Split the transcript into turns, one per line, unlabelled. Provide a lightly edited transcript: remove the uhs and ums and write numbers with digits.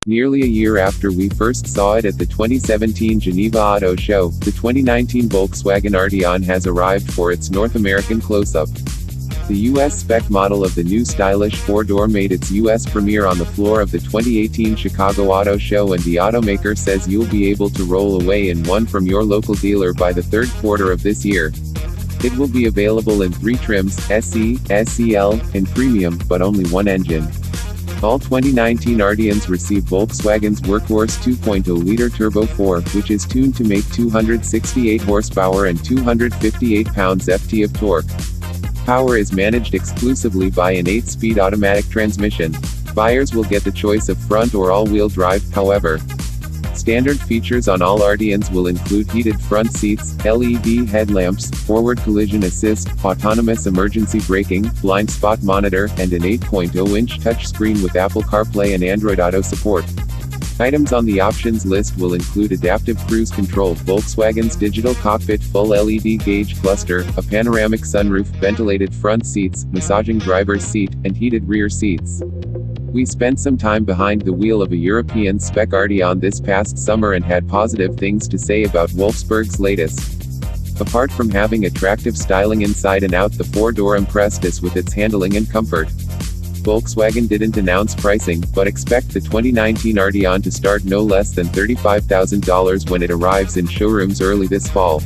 Nearly a year after we first saw it at the 2017 Geneva Auto Show, the 2019 Volkswagen Arteon has arrived for its North American close-up. The US spec model of the new stylish four-door made its US premiere on the floor of the 2018 Chicago Auto Show, and the automaker says you'll be able to roll away in one from your local dealer by the third quarter of this year. It will be available in 3 trims, SE, SEL, and Premium, but only one engine. All 2019 Arteons receive Volkswagen's workhorse 2.0-liter Turbo 4, which is tuned to make 268 horsepower and 258 pounds-ft of torque. Power is managed exclusively by an 8-speed automatic transmission. Buyers will get the choice of front or all-wheel drive, however. Standard features on all Arteons will include heated front seats, LED headlamps, forward collision assist, autonomous emergency braking, blind spot monitor, and an 8.0-inch touchscreen with Apple CarPlay and AndroidAuto support. Items on the options list will include adaptive cruise control, Volkswagen's digital cockpit, full LED gauge cluster, a panoramic sunroof, ventilated front seats, massaging driver's seat, and heated rear seats. We spent some time behind the wheel of a European spec Arteon this past summer and had positive things to say about Wolfsburg's latest. Apart from having attractive styling inside and out, the four-door impressed us with its handling and comfort. Volkswagen didn't announce pricing, but expect the 2019 Arteon to start no less than $35,000 when it arrives in showrooms early this fall.